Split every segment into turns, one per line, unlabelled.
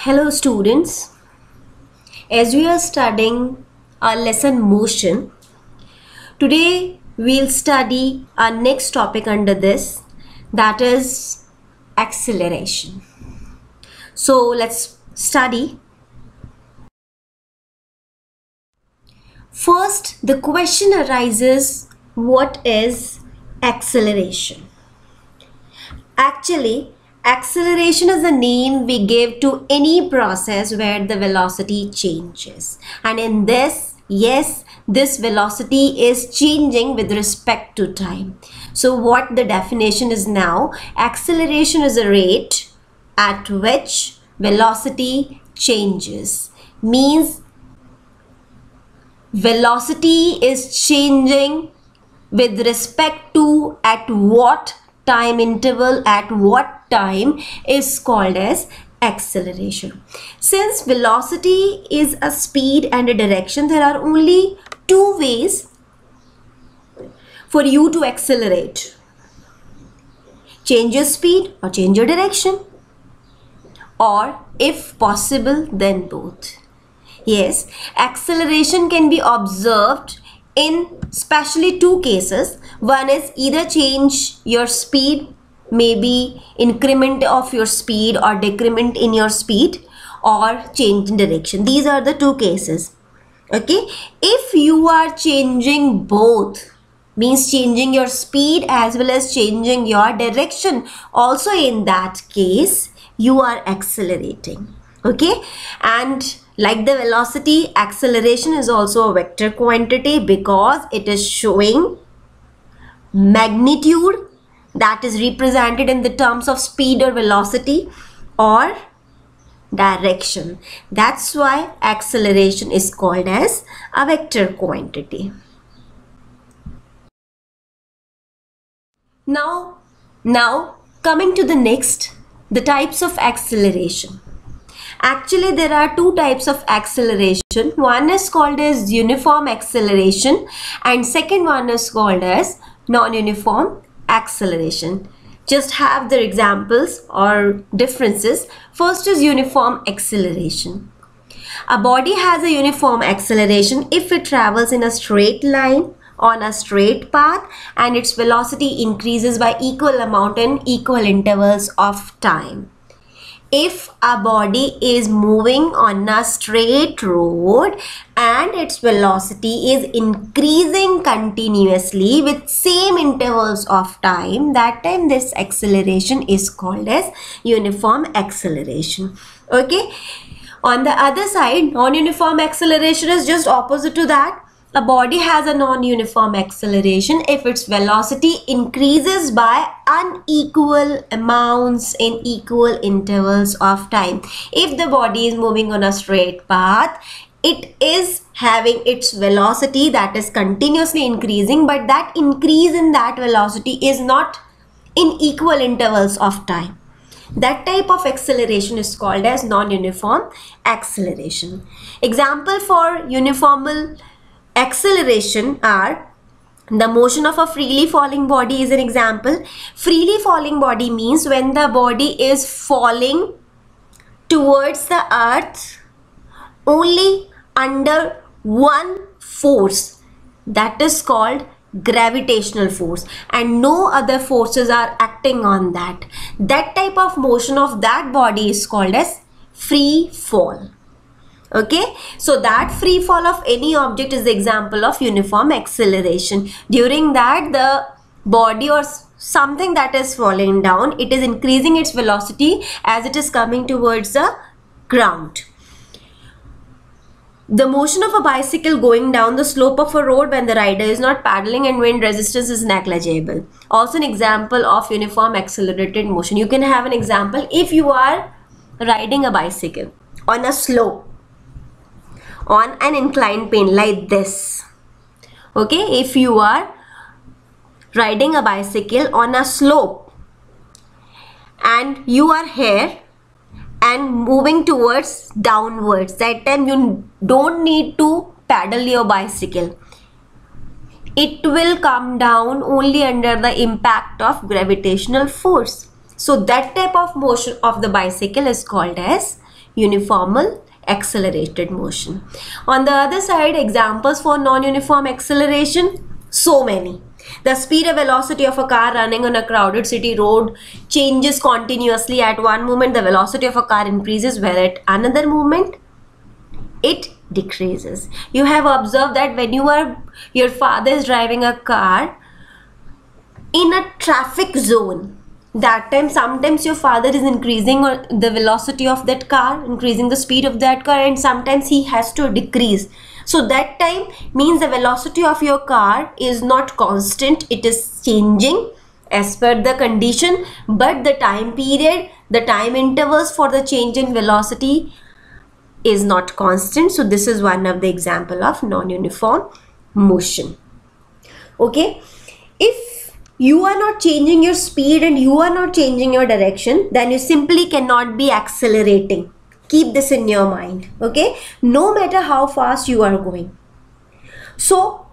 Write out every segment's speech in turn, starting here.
Hello students, as we are studying our lesson motion, today we'll study our next topic under this, that is acceleration. So let's study. First, the question arises, what is acceleration? Actually, acceleration is the name we give to any process where the velocity changes. And in this, yes, this velocity is changing with respect to time. So what the definition is now, acceleration is a rate at which velocity changes. Means velocity is changing with respect to at what time interval, at what time is called as acceleration. Since velocity is a speed and a direction, there are only two ways for you to accelerate. Change your speed or change your direction, or if possible then both. Yes, acceleration can be observed in especially two cases. One is either change your speed, maybe increment of your speed or decrement in your speed, or change in direction. These are the two cases. Okay, if you are changing both, means changing your speed as well as changing your direction, also in that case you are accelerating. Okay, and like the velocity, acceleration is also a vector quantity because it is showing magnitude that is represented in the terms of speed or velocity or direction. That's why acceleration is called as a vector quantity. Now coming to the next, the types of acceleration. Actually, there are two types of acceleration. One is called as uniform acceleration and second one is called as non-uniform acceleration. Just have the examples or differences. First is uniform acceleration. A body has a uniform acceleration if it travels in a straight line on a straight path and its velocity increases by equal amount in equal intervals of time. If a body is moving on a straight road and its velocity is increasing continuously with same intervals of time, that time this acceleration is called as uniform acceleration. Okay. On the other side, non-uniform acceleration is just opposite to that. A body has a non-uniform acceleration if its velocity increases by unequal amounts in equal intervals of time. If the body is moving on a straight path, it is having its velocity that is continuously increasing, but that increase in that velocity is not in equal intervals of time. That type of acceleration is called as non-uniform acceleration. Example for uniform acceleration are the motion of a freely falling body is an example. Freely falling body means when the body is falling towards the earth only under one force, that is called gravitational force, and no other forces are acting on that. That type of motion of that body is called as free fall. Okay, so that free fall of any object is the example of uniform acceleration. During that, the body or something that is falling down, it is increasing its velocity as it is coming towards the ground. The motion of a bicycle going down the slope of a road when the rider is not paddling and wind resistance is negligible. Also an example of uniform accelerated motion. You can have an example if you are riding a bicycle on a slope, on an inclined plane like this. Okay, if you are riding a bicycle on a slope and you are here and moving towards downwards, that time you don't need to paddle your bicycle. It will come down only under the impact of gravitational force. So that type of motion of the bicycle is called as non-uniform accelerated motion. On the other side, examples for non-uniform acceleration, so many. The speed or velocity of a car running on a crowded city road changes continuously. At one moment, the velocity of a car increases, where at another moment, it decreases. You have observed that when your father is driving a car in a traffic zone, that time sometimes your father is increasing the velocity of that car, increasing the speed of that car, and sometimes he has to decrease. So that time means the velocity of your car is not constant, it is changing as per the condition, but the time period, the time intervals for the change in velocity is not constant. So this is one of the example of non-uniform motion. Okay, if you are not changing your speed and you are not changing your direction, then you simply cannot be accelerating. Keep this in your mind, okay, no matter how fast you are going. So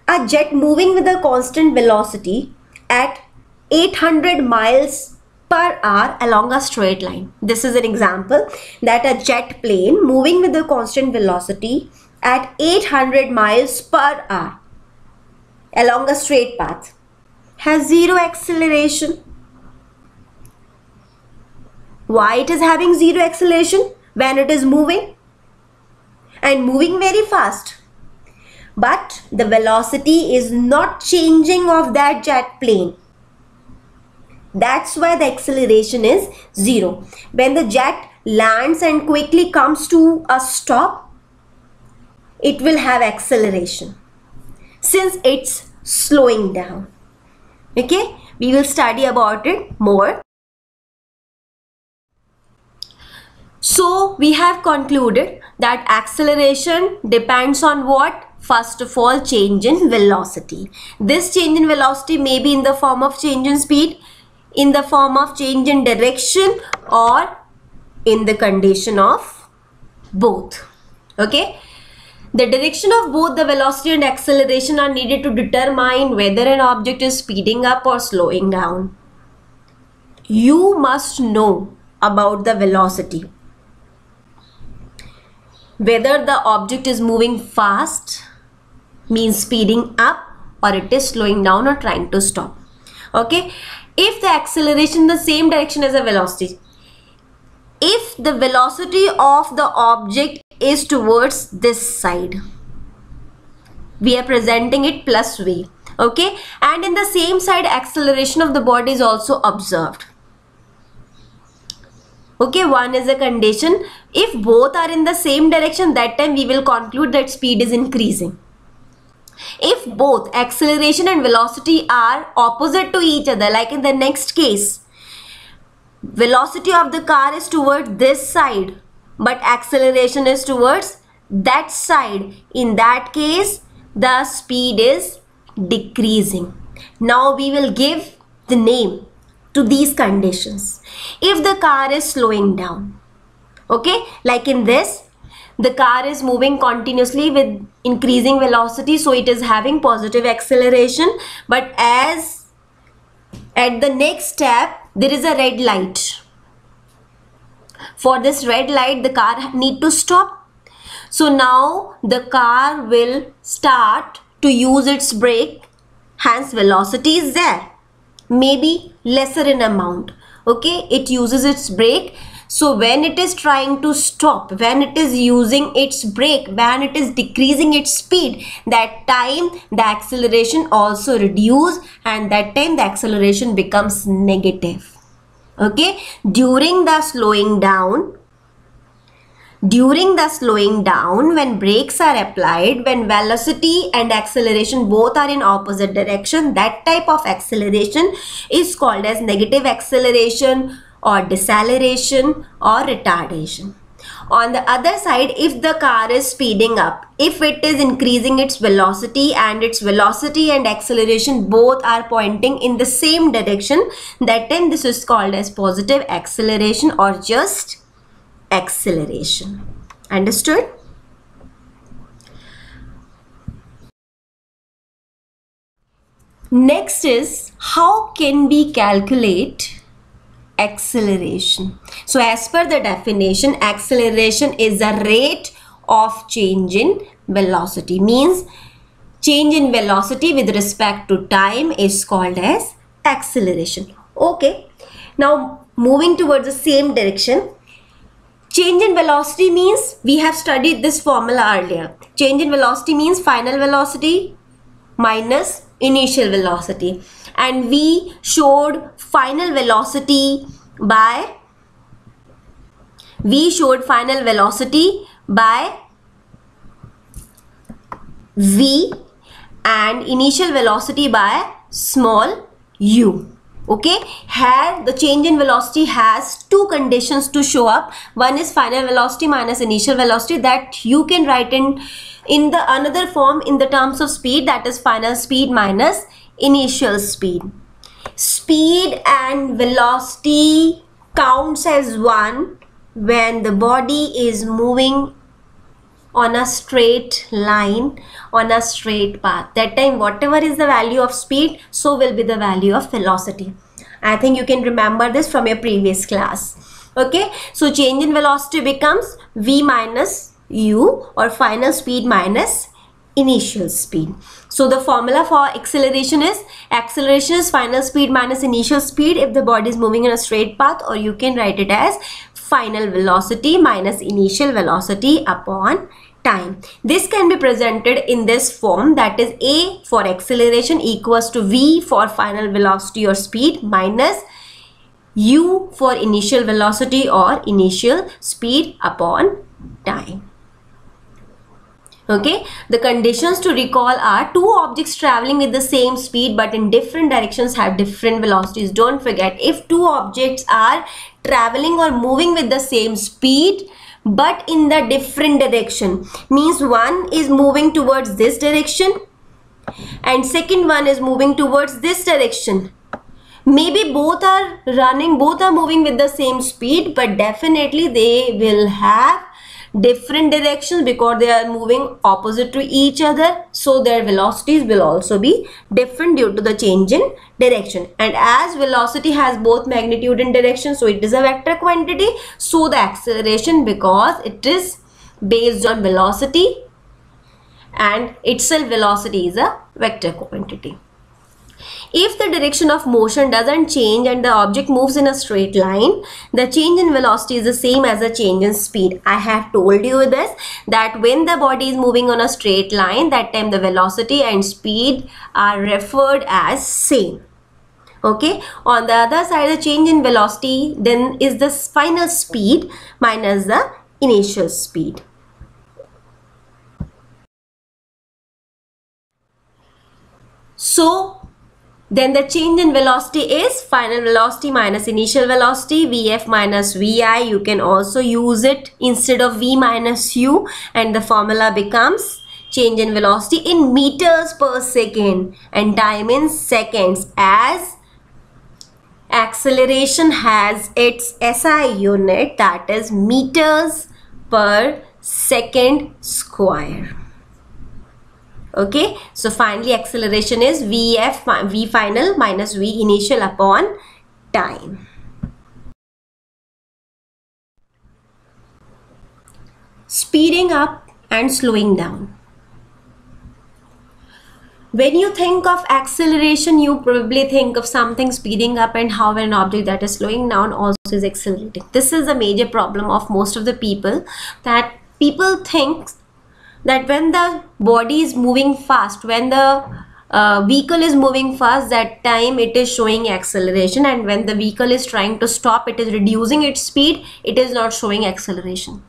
a jet moving with a constant velocity at 800 miles per hour along a straight line. This is an example that a jet plane moving with a constant velocity at 800 miles per hour along a straight path has zero acceleration. Why it is having zero acceleration when it is moving and moving very fast? But the velocity is not changing of that jet plane. That's why the acceleration is zero. When the jet lands and quickly comes to a stop, it will have acceleration since it's slowing down. Okay, we will study about it more. So we have concluded that acceleration depends on what? First of all, change in velocity. This change in velocity may be in the form of change in speed, in the form of change in direction, or in the condition of both. Okay, the direction of both the velocity and acceleration are needed to determine whether an object is speeding up or slowing down. You must know about the velocity, whether the object is moving fast means speeding up, or it is slowing down or trying to stop. Okay, if the acceleration in the same direction as the velocity, if the velocity of the object is towards this side, we are presenting it plus v. Okay, and in the same side acceleration of the body is also observed. Okay, one is a condition. If both are in the same direction, that time we will conclude that speed is increasing. If both acceleration and velocity are opposite to each other, like in the next case, velocity of the car is toward this side but acceleration is towards that side, in that case the speed is decreasing. Now we will give the name to these conditions. If the car is slowing down, okay, like in this, the car is moving continuously with increasing velocity, so it is having positive acceleration, but as at the next step there is a red light. For this red light the car need to stop. So now the car will start to use its brake, hence velocity is there, maybe lesser in amount. Okay, it uses its brake. So when it is trying to stop, when it is using its brake, when it is decreasing its speed, that time the acceleration also reduces, and that time the acceleration becomes negative. Okay, during the slowing down, when brakes are applied, when velocity and acceleration both are in opposite direction, that type of acceleration is called as negative acceleration or deceleration or retardation. On the other side, if the car is speeding up, if it is increasing its velocity and acceleration both are pointing in the same direction, that time this is called as positive acceleration or just acceleration. Understood? Next is, how can we calculate acceleration. So as per the definition, acceleration is the rate of change in velocity. Means change in velocity with respect to time is called as acceleration. Okay. Now moving towards the same direction. Change in velocity means, we have studied this formula earlier. Change in velocity means final velocity minus initial velocity. And we showed final velocity by v, and initial velocity by small u. Okay, here the change in velocity has two conditions to show up. One is final velocity minus initial velocity, that you can write in the another form in the terms of speed, that is final speed minus initial speed. Speed and velocity counts as one when the body is moving on a straight line, on a straight path. That time whatever is the value of speed, so will be the value of velocity. I think you can remember this from your previous class. Okay, so change in velocity becomes v minus u, or final speed minus initial speed. So the formula for acceleration is final speed minus initial speed if the body is moving in a straight path, or you can write it as final velocity minus initial velocity upon time. This can be presented in this form, that is a for acceleration equals to v for final velocity or speed minus u for initial velocity or initial speed upon time. Okay, the conditions to recall are two objects traveling with the same speed but in different directions have different velocities. Don't forget, if two objects are traveling or moving with the same speed but in the different direction, means one is moving towards this direction and second one is moving towards this direction. Maybe both are moving with the same speed, but definitely they will have different directions because they are moving opposite to each other, so their velocities will also be different due to the change in direction. And as velocity has both magnitude and direction, so it is a vector quantity, so the acceleration, because it is based on velocity and itself velocity is a vector quantity. If the direction of motion doesn't change and the object moves in a straight line, the change in velocity is the same as the change in speed. I have told you this, that when the body is moving on a straight line, that time the velocity and speed are referred as same. Okay, on the other side, the change in velocity then is the final speed minus the initial speed. So then the change in velocity is final velocity minus initial velocity, Vf minus Vi. You can also use it instead of V minus U, and the formula becomes change in velocity in meters per second and time in seconds, as acceleration has its SI unit, that is meters per second square. Okay, so finally acceleration is V final minus V initial upon time. Speeding up and slowing down. When you think of acceleration, you probably think of something speeding up and how an object that is slowing down also is accelerating. This is a major problem of most of the people, that people think that when the body is moving fast, when the vehicle is moving fast, that time it is showing acceleration, and when the vehicle is trying to stop, it is reducing its speed, it is not showing acceleration.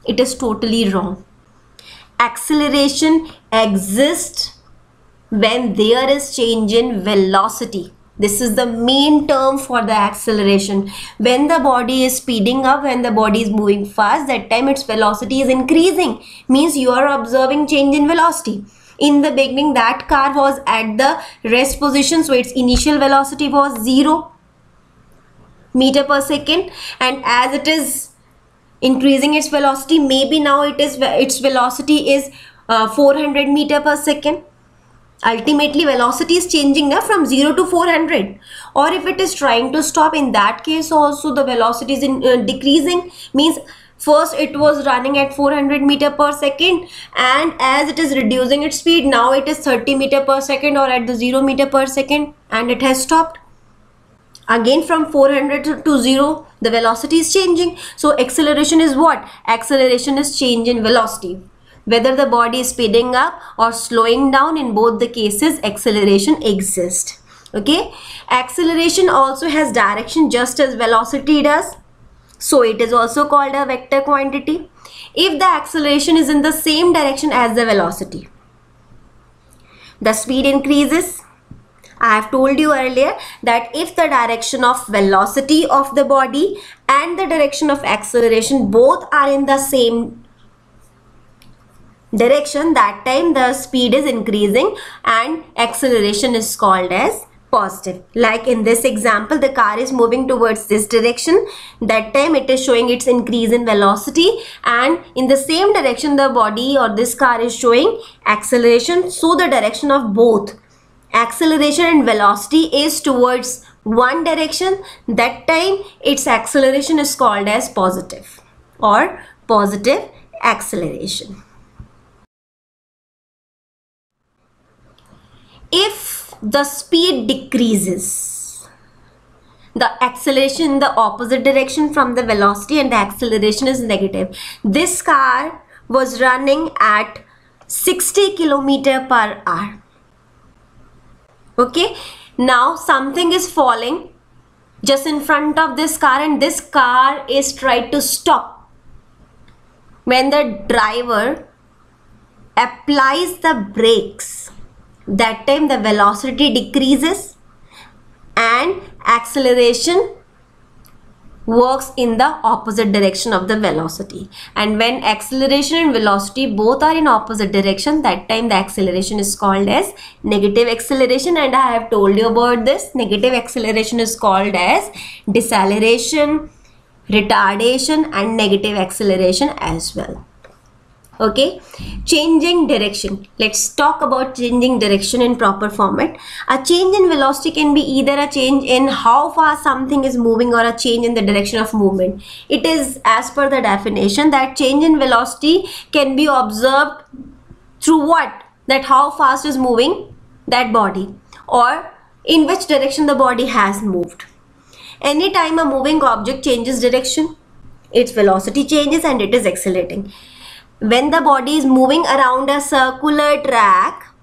It is totally wrong. Acceleration exists when there is change in velocity. This is the main term for the acceleration. When the body is speeding up, when the body is moving fast, that time its velocity is increasing. Means you are observing change in velocity. In the beginning, that car was at the rest position, so its initial velocity was 0 meter per second, and as it is increasing its velocity, maybe now its velocity is 400 meter per second. Ultimately velocity is changing now from 0 to 400, or if it is trying to stop, in that case also the velocity is decreasing. Means first it was running at 400 meter per second, and as it is reducing its speed, now it is 30 meter per second or at the 0 meter per second, and it has stopped. Again from 400 to 0, the velocity is changing. So acceleration is what? Acceleration is change in velocity. Whether the body is speeding up or slowing down, in both the cases acceleration exists. Okay, acceleration also has direction just as velocity does, so it is also called a vector quantity. If the acceleration is in the same direction as the velocity, the speed increases. I have told you earlier that if the direction of velocity of the body and the direction of acceleration both are in the same direction, that time the speed is increasing and acceleration is called as positive. Like in this example, the car is moving towards this direction, that time it is showing its increase in velocity, and in the same direction the body or this car is showing acceleration, so the direction of both acceleration and velocity is towards one direction, that time its acceleration is called as positive or positive acceleration. If the speed decreases, the acceleration in the opposite direction from the velocity and the acceleration is negative. This car was running at 60 km per hour. Okay, now something is falling just in front of this car and this car is trying to stop. When the driver applies the brakes, that time the velocity decreases and acceleration works in the opposite direction of the velocity. And when acceleration and velocity both are in opposite direction, that time the acceleration is called as negative acceleration, and I have told you about this. Negative acceleration is called as deceleration, retardation and negative acceleration as well. Okay, changing direction. Let's talk about changing direction in proper format. A change in velocity can be either a change in how fast something is moving or a change in the direction of movement. It is as per the definition that change in velocity can be observed through what? That how fast is moving that body or in which direction the body has moved. Anytime a moving object changes direction, its velocity changes and it is accelerating. When the body is moving around a circular track,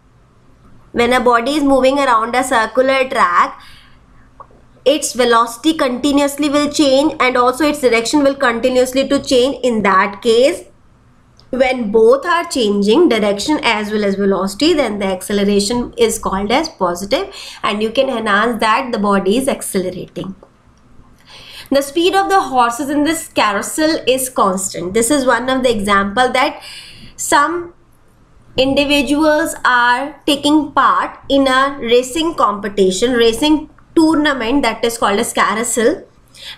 its velocity continuously will change and also its direction will continuously to change. In that case, when both are changing direction as well as velocity, then the acceleration is called as positive, and you can enhance that the body is accelerating. The speed of the horses in this carousel is constant. This is one of the example that some individuals are taking part in a racing competition, racing tournament, that is called as carousel,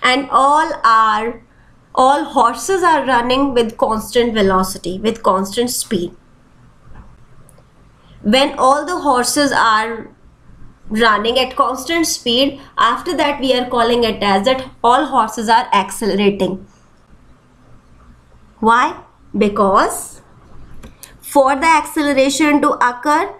and all horses are running with constant velocity, with constant speed. When all the horses are running at constant speed, after that we are calling it as that all horses are accelerating. Why? Because for the acceleration to occur,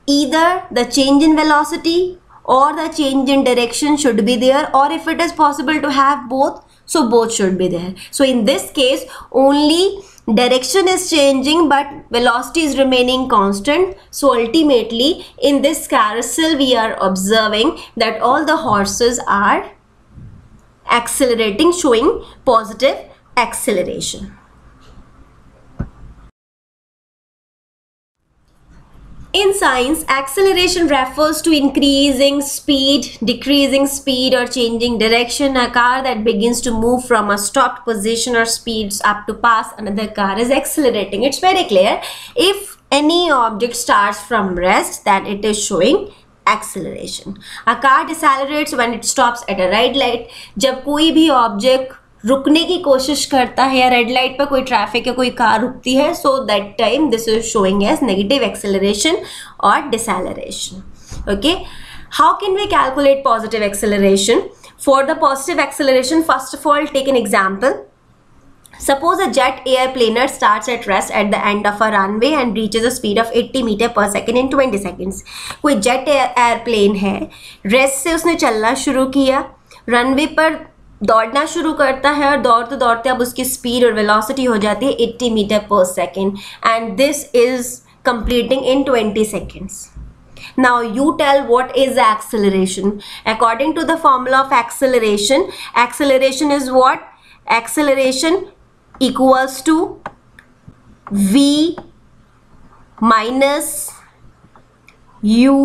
either the change in velocity or the change in direction should be there, or if it is possible to have both, so both should be there. So in this case, only direction is changing but velocity is remaining constant. So ultimately in this carousel we are observing that all the horses are accelerating, showing positive acceleration. In science, acceleration refers to increasing speed, decreasing speed or changing direction. A car that begins to move from a stopped position or speeds up to pass another car is accelerating. It's very clear. If any object starts from rest, then it is showing acceleration. A car decelerates when it stops at a red light. जब कोई भी object रुकने की कोशिश करता है या red light पर कोई ट्रैफिक या कोई कार रुकती है, so that time this is showing as negative acceleration और deceleration. Okay, how can we calculate positive acceleration? For the positive acceleration, first of all take an example. Suppose a jet airplaner starts at rest at the end of a runway and reaches a speed of 80 metre पर second in 20 seconds. कोई jet airplane है, rest से उसने चलना शुरू किया, runway पर दौड़ना शुरू करता है और दौड़ते दौड़ते अब उसकी स्पीड और वेलोसिटी हो जाती है 80 मीटर पर second and this is completing in 20 seconds. Now you tell what is the acceleration. According to the formula of acceleration, acceleration is what? Acceleration equals to v minus u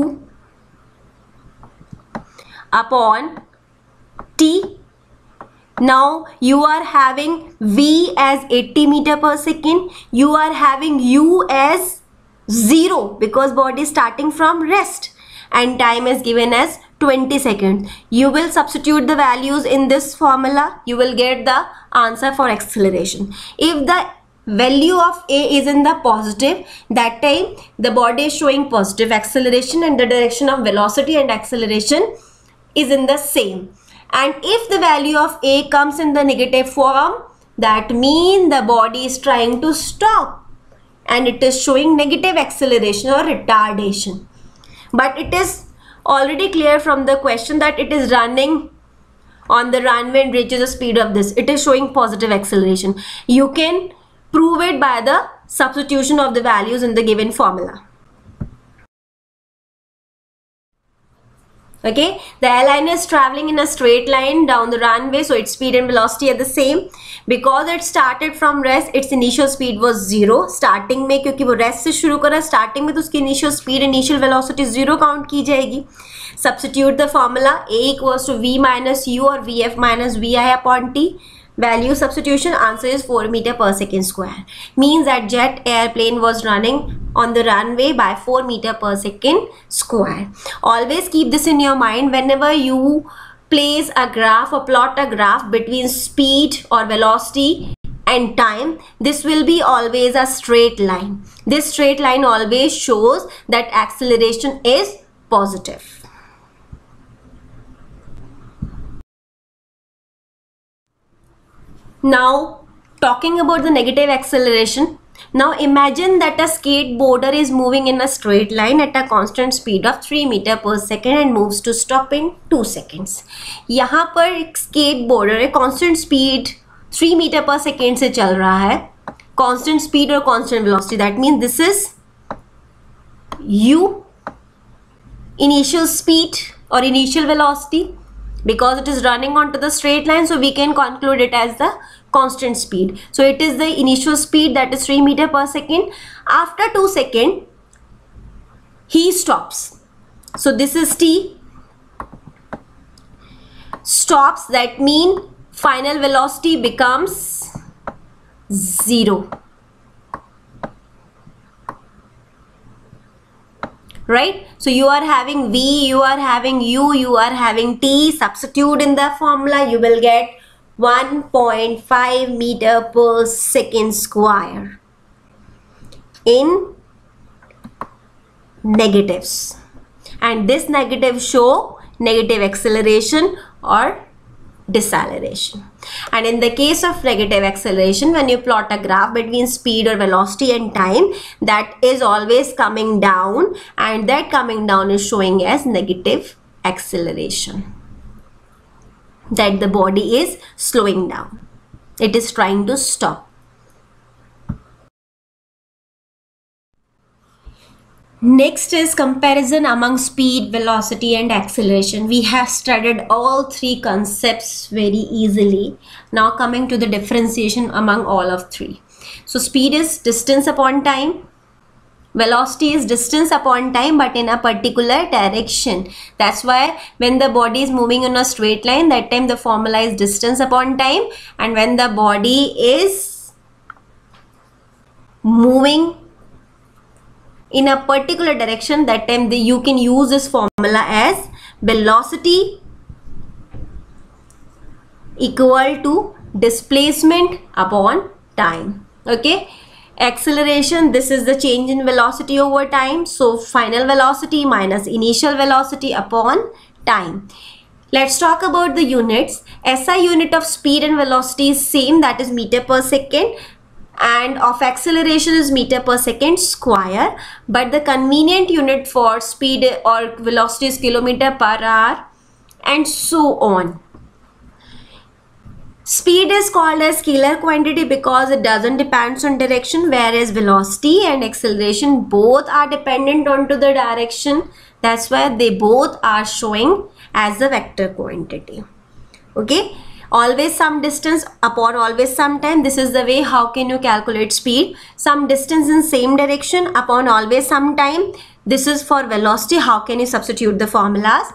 upon t. Now you are having v as 80 meter per second, you are having u as 0 because body is starting from rest and time is given as 20 seconds. You will substitute the values in this formula, you will get the answer for acceleration. If the value of a is in the positive, that time the body is showing positive acceleration and the direction of velocity and acceleration is in the same. And if the value of a comes in the negative form, that means the body is trying to stop and it is showing negative acceleration or retardation. But it is already clear from the question that it is running on the runway and reaches the speed of this. It is showing positive acceleration. You can prove it by the substitution of the values in the given formula. Okay, the airliner is traveling in a straight line down the runway, so its speed and velocity are the same. Because it started from rest, its initial speed was 0. Starting में क्योंकि वो rest से शुरू करा, starting में तो उसकी initial speed, initial velocity 0 count की जाएगी. Substitute the formula a equals to v minus u or vf minus vi upon t. Value substitution, answer is 4 meter per second square. Means that jet airplane was running on the runway by 4 meter per second square. Always keep this in your mind whenever you place a graph or plot a graph between speed or velocity and time. This will be always a straight line. This straight line always shows that acceleration is positive. Now talking about the negative acceleration. Now imagine that a skateboarder is moving in a straight line at a constant speed of 3 meter per second and moves to stop in 2 seconds. यहाँ पर एक skateboarder है, constant speed 3 meter per second से चल रहा है, constant speed और constant velocity. That means this is u, initial speed or initial velocity. Because it is running onto the straight line, so we can conclude it as the constant speed. So it is the initial speed, that is 3 meter per second. After 2 seconds, he stops. So this is t. Stops, that means final velocity becomes 0. Right? So you are having v, you are having u, you are having t. Substitute in the formula, you will get 1.5 meter per second square in negatives. And this negative show negative acceleration or deceleration. And in the case of negative acceleration, when you plot a graph between speed or velocity and time, that is always coming down, and that coming down is showing as negative acceleration, that the body is slowing down, it is trying to stop. Next is comparison among speed, velocity and acceleration. We have studied all three concepts very easily. Now coming to the differentiation among all of three. So speed is distance upon time, velocity is distance upon time but in a particular direction. That's why when the body is moving in a straight line, that time the formula is distance upon time, and when the body is moving in a particular direction, that time you can use this formula as velocity equal to displacement upon time. Okay, acceleration, this is the change in velocity over time. So final velocity minus initial velocity upon time. Let's talk about the units. SI unit of speed and velocity is same, that is meter per second, and of acceleration is meter per second square, but the convenient unit for speed or velocity is kilometer per hour, and so on. Speed is called as scalar quantity because it doesn't depend on direction, whereas velocity and acceleration both are dependent onto the direction. That's why they both are showing as a vector quantity. Okay, always some distance upon always some time. This is the way how can you calculate speed. Some distance in same direction upon always some time. This is for velocity. How can you substitute the formulas?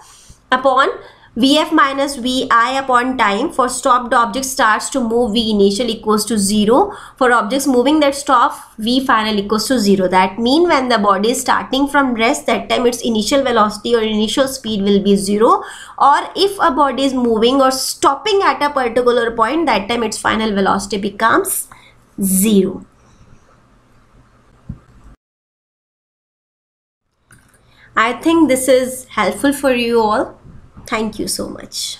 Upon Vf minus Vi upon time. For stopped object starts to move, V initial equals to 0. For objects moving that stop, V final equals to 0. That means when the body is starting from rest, that time its initial velocity or initial speed will be 0. Or if a body is moving or stopping at a particular point, that time its final velocity becomes 0. I think this is helpful for you all. Thank you so much.